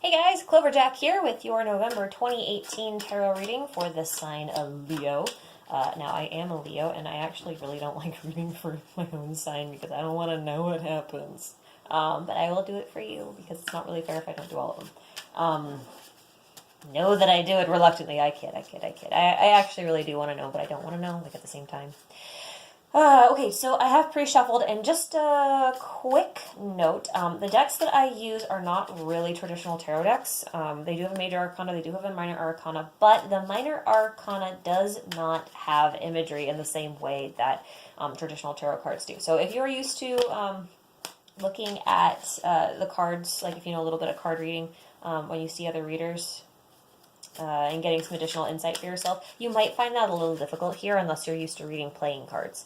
Hey guys, Cloverjack here with your November 2018 tarot reading for the sign of Leo. Now, I am a Leo, and I actually really don't like reading for my own sign because I don't want to know what happens. But I will do it for you because it's not really fair if I don't do all of them. Know that I do it reluctantly. I kid. I actually really do want to know, but I don't want to know, like, at the same time. Okay, so I have pre-shuffled, and just a quick note, the decks that I use are not really traditional tarot decks. They do have a major arcana, they do have a minor arcana, but the minor arcana does not have imagery in the same way that traditional tarot cards do. So if you're used to looking at the cards, like if you know a little bit of card reading, when you see other readers, and getting some additional insight for yourself, you might find that a little difficult here unless you're used to reading playing cards,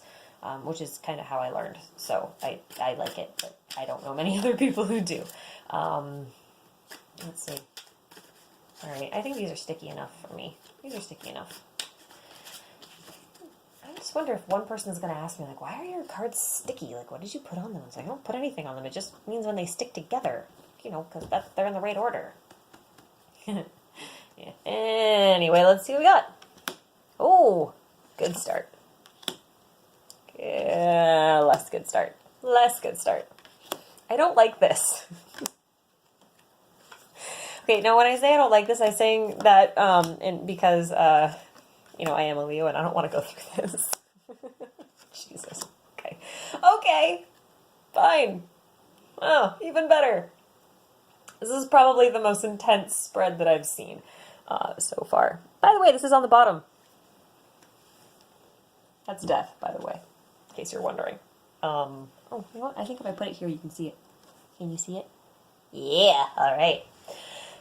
which is kind of how I learned. So I like it, but I don't know many other people who do. Let's see. All right, I think these are sticky enough for me. These are sticky enough. I just wonder if one person is going to ask me, like, why are your cards sticky? Like, what did you put on them? It's like, I don't put anything on them. It just means when they stick together, you know, because they're in the right order. Yeah. Anyway, let's see what we got. Oh, good start. Yeah, less good start. Less good start. I don't like this. Okay, now when I say I don't like this, I'm saying that because, you know, I am a Leo and I don't want to go through this. Jesus. Okay. Okay. Fine. Oh, even better. This is probably the most intense spread that I've seen so far. By the way, this is on the bottom. That's death, by the way, in case you're wondering. Oh, you know what? I think if I put it here, you can see it. Can you see it? Yeah, all right.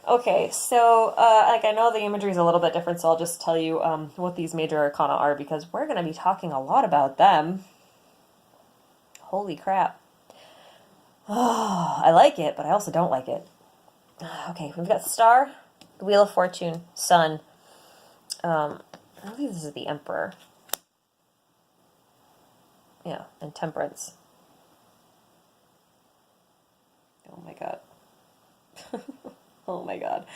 Okay, so, like, I know the imagery is a little bit different, so I'll just tell you what these major arcana are, because we're going to be talking a lot about them. Holy crap. Oh, I like it, but I also don't like it. Okay, we've got Star, the Wheel of Fortune, Sun. I believe this is the Emperor. Yeah, and Temperance. Oh my god. Oh my god.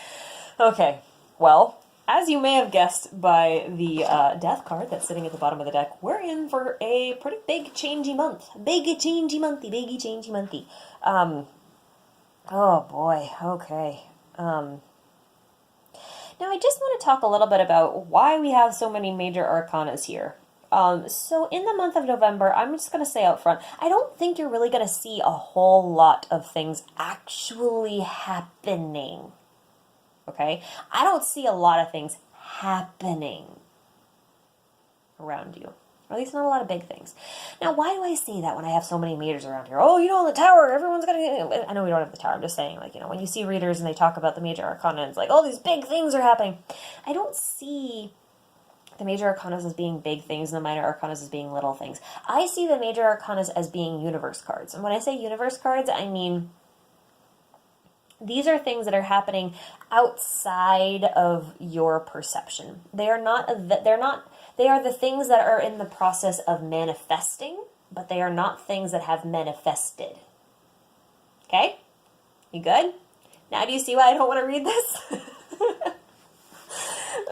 Okay, well, as you may have guessed by the death card that's sitting at the bottom of the deck, we're in for a pretty big changey month. Biggy changey monthy. Oh boy, okay. Now I just want to talk a little bit about why we have so many major arcanas here. So in the month of November, I'm just going to say out front, I don't think you're really going to see a whole lot of things actually happening. Okay? I don't see a lot of things happening around you. Or at least not a lot of big things. Now, why do I say that when I have so many meters around here? Oh, you know, in the tower, everyone's going to... I know we don't have the tower. I'm just saying, like, you know, when you see readers and they talk about the major arcana, it's like, oh, these big things are happening. I don't see the major arcanas as being big things and the minor arcanas as being little things. I see the major arcanas as being universe cards. And when I say universe cards, I mean these are things that are happening outside of your perception. They are the things that are in the process of manifesting, but they are not things that have manifested. Okay? You good? Now do you see why I don't want to read this?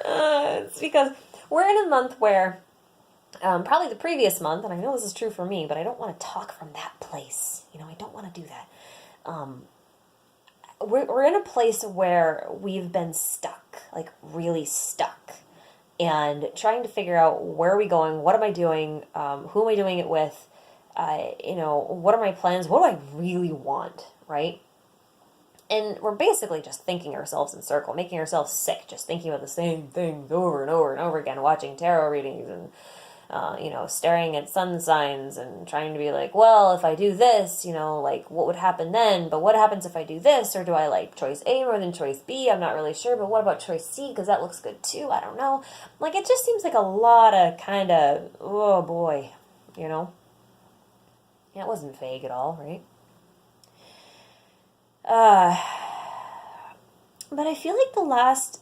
It's because we're in a month where, probably the previous month, and I know this is true for me, but I don't want to talk from that place. You know, I don't want to do that. We're in a place where we've been stuck, like really stuck, and trying to figure out where are we going, what am I doing, who am I doing it with, you know, what are my plans, what do I really want, right? And we're basically just thinking ourselves in circle, making ourselves sick, just thinking about the same things over and over and over again, watching tarot readings and, you know, staring at sun signs and trying to be like, well, if I do this, you know, like, what would happen then? But what happens if I do this? Or do I like choice A more than choice B? I'm not really sure, but what about choice C? Because that looks good too. I don't know. Like, it just seems like a lot of kind of, oh boy, you know? Yeah, it wasn't vague at all, right? But I feel like the last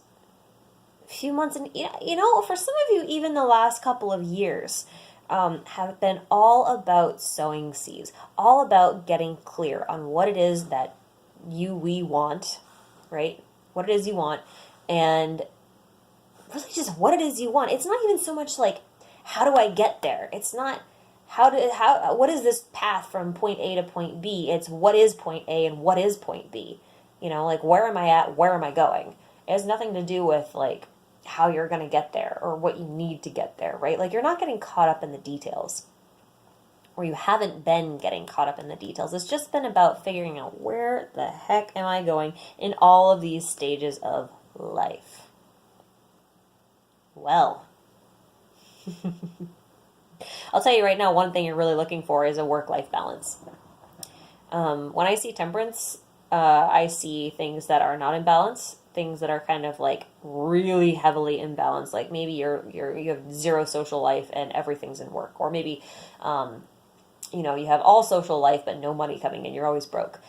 few months, and you know, for some of you, even the last couple of years, have been all about sowing seeds, all about getting clear on what it is that we want, right? What it is you want, and really just what it is you want. It's not even so much like, how do I get there? It's not what is this path from point A to point B? It's what is point A and what is point B? You know, like, where am I at? Where am I going? It has nothing to do with, like, how you're going to get there or what you need to get there, right? Like, you're not getting caught up in the details, or you haven't been getting caught up in the details. It's just been about figuring out, where the heck am I going in all of these stages of life? Well, I'll tell you right now, one thing you're really looking for is a work-life balance. When I see temperance, I see things that are not in balance, things that are kind of like really heavily imbalanced. Like maybe you have zero social life and everything's in work, or maybe you have all social life but no money coming in. You're always broke.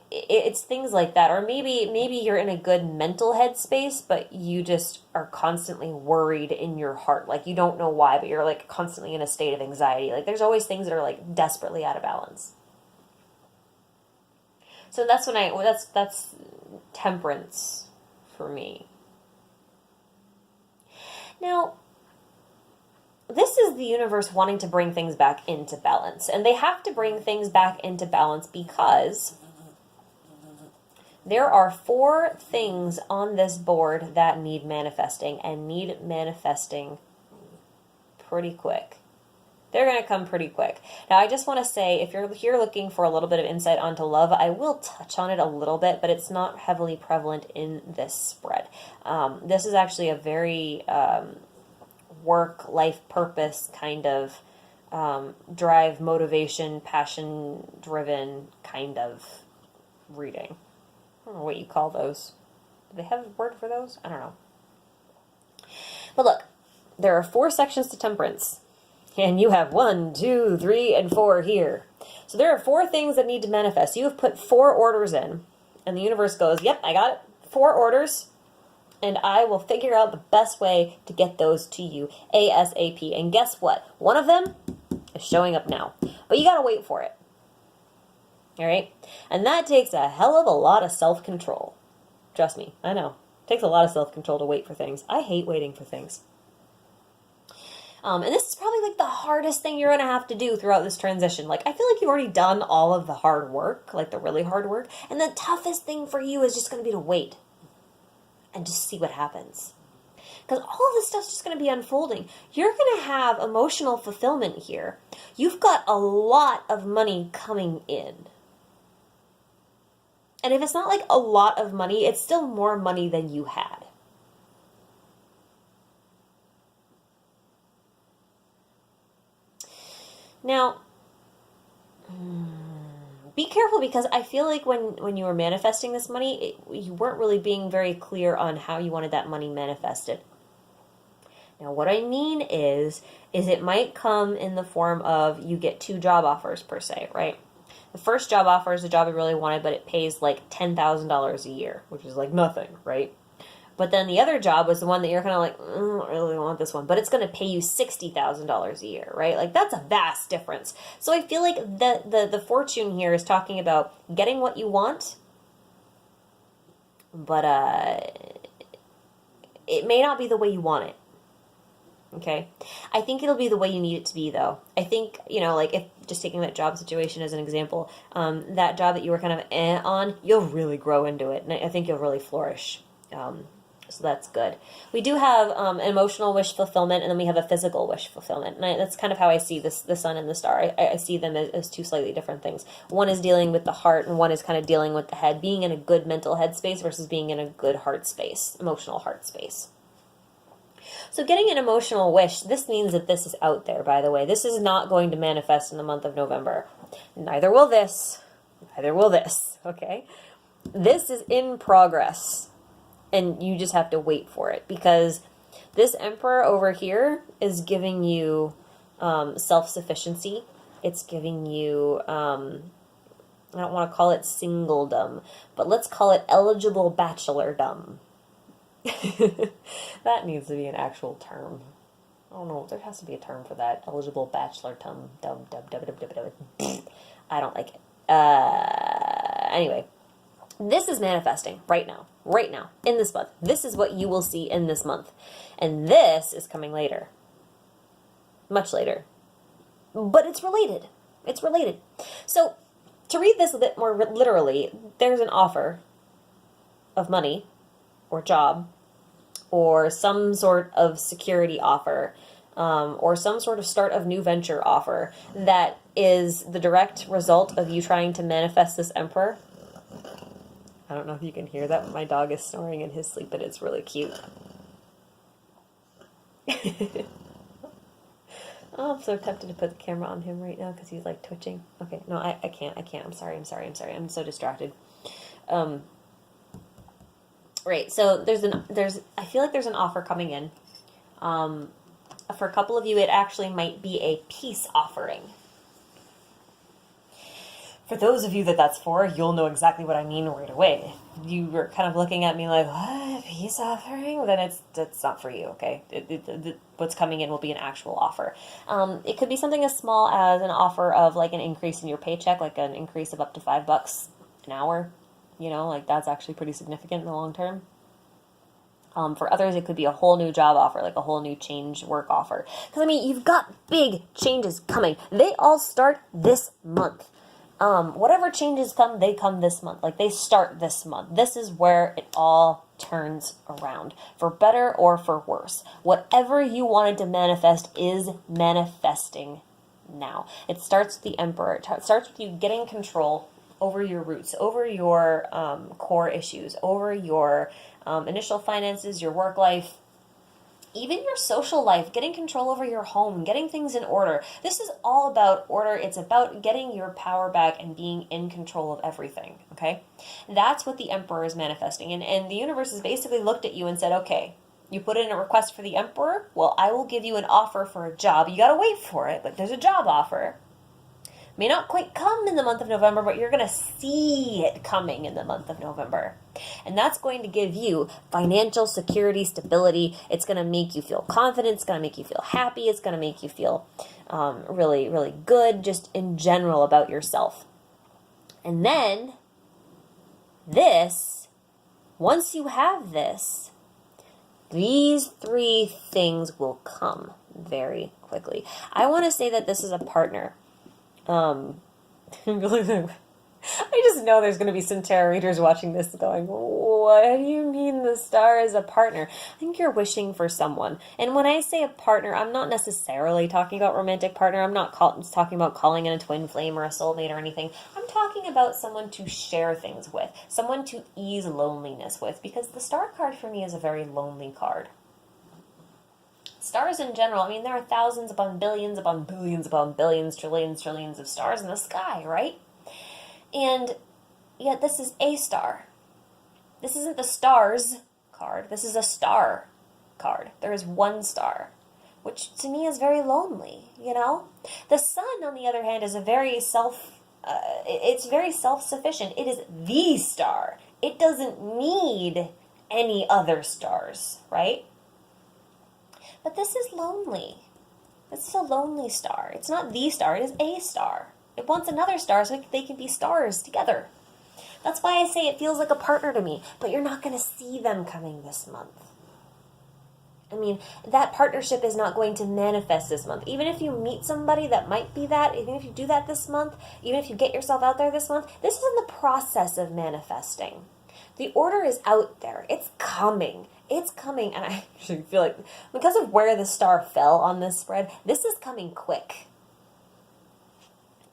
It's things like that. Or maybe you're in a good mental headspace, but you just are constantly worried in your heart. Like, you don't know why, but you're like constantly in a state of anxiety. Like, there's always things that are like desperately out of balance. So that's that's temperance for me. Now, this is the universe wanting to bring things back into balance. And they have to bring things back into balance because there are 4 things on this board that need manifesting, and need manifesting pretty quick. They're going to come pretty quick. Now, I just want to say, if you're here looking for a little bit of insight onto love, I will touch on it a little bit, but it's not heavily prevalent in this spread. This is actually a very work, life purpose kind of drive, motivation, passion-driven kind of reading. I don't know what you call those. Do they have a word for those? I don't know. But look, there are 4 sections to temperance. And you have 1, 2, 3, and 4 here. So there are 4 things that need to manifest. You have put 4 orders in. And the universe goes, yep, I got it. 4 orders. And I will figure out the best way to get those to you ASAP. And guess what? One of them is showing up now. But you got to wait for it. All right? And that takes a hell of a lot of self-control. Trust me, I know. It takes a lot of self-control to wait for things. I hate waiting for things. And this is probably like the hardest thing you're going to have to do throughout this transition. Like, I feel like you've already done all of the hard work, like the really hard work. And the toughest thing for you is just going to be to wait and just see what happens. Because all of this stuff's just going to be unfolding. You're going to have emotional fulfillment here. You've got a lot of money coming in. And if it's not like a lot of money, it's still more money than you had. Now, be careful, because I feel like when you were manifesting this money, you weren't really being very clear on how you wanted that money manifested. Now, what I mean is it might come in the form of you get 2 job offers per se, right? The first job offer is a job you really wanted, but it pays like $10,000 a year, which is like nothing, right? But then the other job was the one that you're kind of like, I don't really want this one, but it's going to pay you $60,000 a year, right? Like, that's a vast difference. So I feel like the fortune here is talking about getting what you want, but it may not be the way you want it. Okay? I think it'll be the way you need it to be, though. I think, like, if just taking that job situation as an example, that job that you were kind of on, you'll really grow into it, and I think you'll really flourish. So that's good. We do have an emotional wish fulfillment, and then we have a physical wish fulfillment. And that's kind of how I see the sun and the star. I see them as 2 slightly different things. One is dealing with the heart, and one is kind of dealing with the head, being in a good mental head space versus being in a good heart space, emotional heart space. So getting an emotional wish, this means that this is out there, by the way. This is not going to manifest in the month of November. Neither will this. Neither will this, okay? This is in progress. And you just have to wait for it, because this Emperor over here is giving you self-sufficiency. It's giving you, I don't want to call it singledom, but let's call it eligible bachelordom. That needs to be an actual term. I don't know. There has to be a term for that. Eligible bachelordom. I don't like it. Anyway. This is manifesting right now, in this month. This is what you will see in this month. And this is coming later. Much later. But it's related. It's related. So, to read this a bit more literally, there's an offer of money or job or some sort of security offer or some sort of start of new venture offer that is the direct result of you trying to manifest this emperor. I don't know if you can hear that, but my dog is snoring in his sleep, and it's really cute. Oh, I'm so tempted to put the camera on him right now because he's like twitching. Okay, no, I can't. I'm sorry. I'm so distracted. Right, so I feel like there's an offer coming in. For a couple of you, it actually might be a peace offering. For those of you that's for, you'll know exactly what I mean right away. You were kind of looking at me like, what, peace offering? Then it's not for you, okay? What's coming in will be an actual offer. It could be something as small as an offer of like an increase in your paycheck, like an increase of up to $5 an hour. You know, like that's actually pretty significant in the long term. For others, it could be a whole new job offer, like a whole new change work offer. Because, I mean, you've got big changes coming. They all start this month. Whatever changes come, they come this month. Like, they start this month. This is where it all turns around, for better or for worse. Whatever you wanted to manifest is manifesting now. It starts with the Emperor. It starts with you getting control over your roots, over your core issues, over your initial finances, your work life, even your social life, getting control over your home, getting things in order. This is all about order. It's about getting your power back and being in control of everything, okay? That's what the Emperor is manifesting. And the universe has basically looked at you and said, okay, you put in a request for the Emperor? Well, I will give you an offer for a job. You got to wait for it, but there's a job offer. May not quite come in the month of November, but you're going to see it coming in the month of November. And that's going to give you financial security, stability. It's going to make you feel confident. It's going to make you feel happy. It's going to make you feel really, really good, just in general about yourself. And then once you have this, these three things will come very quickly. I want to say that this is a partner. I just know there's going to be some tarot readers watching this going, what do you mean the star is a partner? I think you're wishing for someone. And when I say a partner, I'm not necessarily talking about romantic partner. I'm not talking about calling in a twin flame or a soulmate or anything. I'm talking about someone to share things with, someone to ease loneliness with, because the star card for me is a very lonely card. Stars in general, I mean, there are thousands upon billions upon billions upon billions, trillions of stars in the sky, right? And yet this is a star. This isn't the stars card. This is a star card. There is one star, which to me is very lonely, you know? The sun, on the other hand, is it's very self-sufficient. It is the star. It doesn't need any other stars, right? But this is lonely. This is a lonely star. It's not the star, it is a star. It wants another star so they can be stars together. That's why I say it feels like a partner to me, but you're not going to see them coming this month. I mean, that partnership is not going to manifest this month. Even if you meet somebody that might be that, even if you do that this month, even if you get yourself out there this month, this is in the process of manifesting. The order is out there. It's coming. It's coming, and I actually feel like, because of where the star fell on this spread, this is coming quick.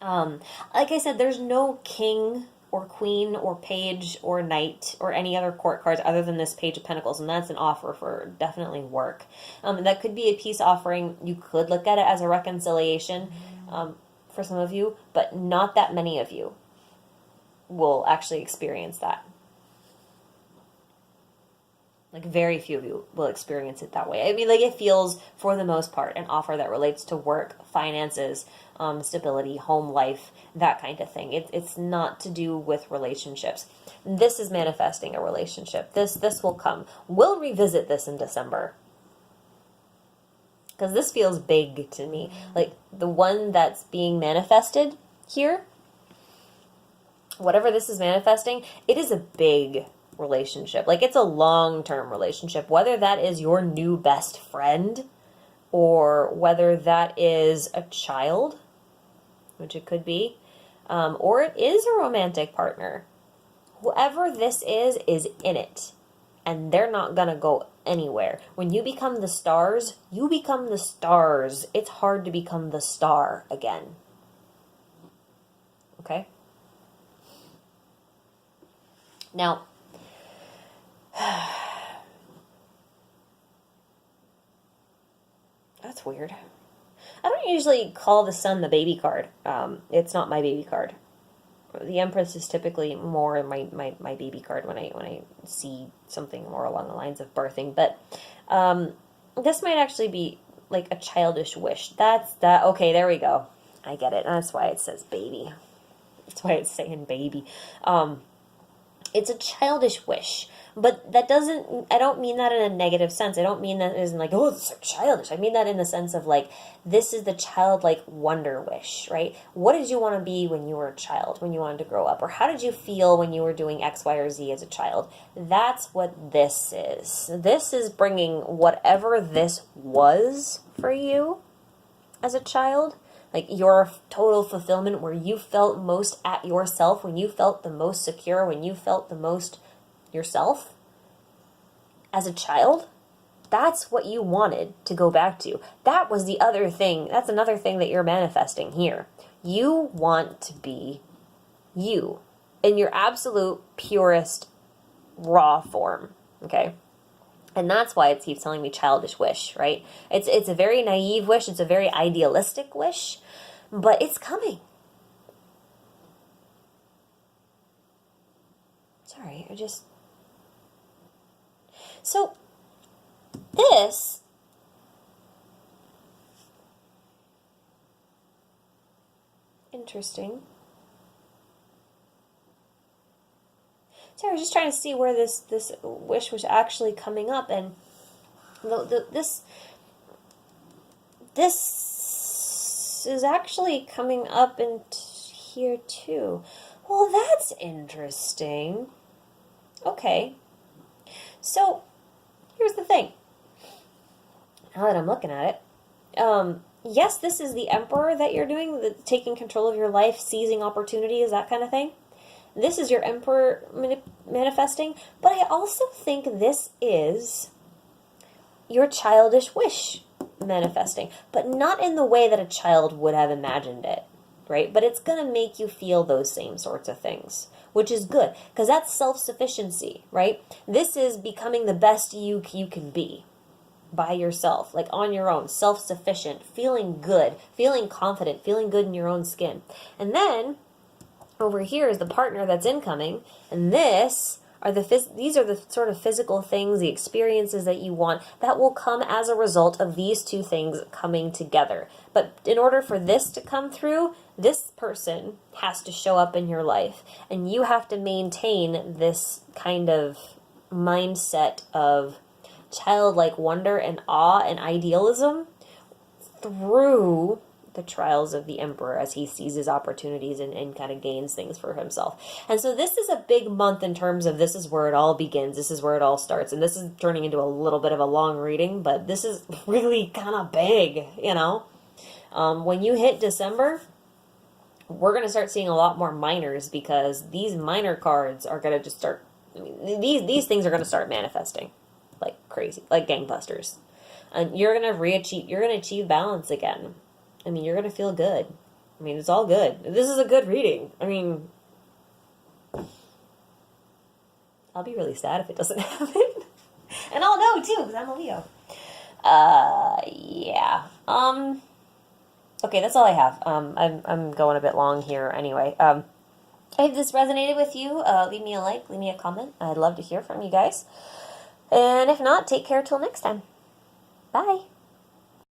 Like I said, there's no king or queen or page or knight or any other court cards other than this Page of Pentacles, and that's an offer for definitely work. That could be a peace offering. You could look at it as a reconciliation for some of you, but not that many of you will actually experience that. Like, very few of you will experience it that way. I mean, like, it feels, for the most part, an offer that relates to work, finances, stability, home life, that kind of thing. It's not to do with relationships. This is manifesting a relationship. This will come. We'll revisit this in December, because this feels big to me. Like, the one that's being manifested here, whatever this is manifesting, it is a big relationship. Like, it's a long-term relationship, whether that is your new best friend or whether that is a child, which it could be, or it is a romantic partner. Whoever this is in it, and they're not going to go anywhere. When you become the stars, you become the stars. It's hard to become the star again. Okay? Now, that's weird. I don't usually call the sun the baby card. It's not my baby card. The Empress is typically more my baby card when I see something more along the lines of birthing. But this might actually be like a childish wish. Okay, there we go. I get it. That's why it says baby. That's why it's saying baby. It's a childish wish. But that doesn't, I don't mean that in a negative sense. I don't mean that as in like, oh, it's so childish. I mean that in the sense of like, this is the childlike wonder wish, right? What did you want to be when you were a child, when you wanted to grow up? Or how did you feel when you were doing X, Y, or Z as a child? That's what this is. This is bringing whatever this was for you as a child, like your total fulfillment, where you felt most at yourself, when you felt the most secure, when you felt the most yourself as a child. That's what you wanted to go back to. That was the other thing. That's another thing that you're manifesting here. You want to be you in your absolute purest raw form. Okay. And that's why it keeps telling me childish wish, right? It's a very naive wish. It's a very idealistic wish, but it's coming. Sorry, So, this interesting. So I was just trying to see where this wish was actually coming up, and this is actually coming up in here too. Well, that's interesting. Okay. So, here's the thing. Now that I'm looking at it, yes, this is the Emperor that you're doing, taking control of your life, seizing opportunities, that kind of thing. This is your Emperor manifesting, but I also think this is your childish wish manifesting, but not in the way that a child would have imagined it, right? But it's going to make you feel those same sorts of things, which is good, because that's self-sufficiency, right? This is becoming the best you can be by yourself, like on your own, self-sufficient, feeling good, feeling confident, feeling good in your own skin. And then over here is the partner that's incoming, and these are the sort of physical things, the experiences that you want that will come as a result of these two things coming together. But in order for this to come through, this person has to show up in your life, and you have to maintain this kind of mindset of childlike wonder and awe and idealism through the trials of the Emperor as he seizes opportunities and kind of gains things for himself. And so this is a big month in terms of this is where it all begins. This is where it all starts. And this is turning into a little bit of a long reading, but this is really kind of big, you know. When you hit December, we're going to start seeing a lot more minors, because these minor cards are going to just start, these things are going to start manifesting like crazy, like gangbusters. And you're going to achieve balance again. I mean, you're going to feel good. I mean, it's all good. This is a good reading. I mean, I'll be really sad if it doesn't happen. And I'll know, too, because I'm a Leo. Yeah. Okay, that's all I have. I'm going a bit long here anyway. If this resonated with you, leave me a like, leave me a comment. I'd love to hear from you guys. And if not, take care till next time. Bye.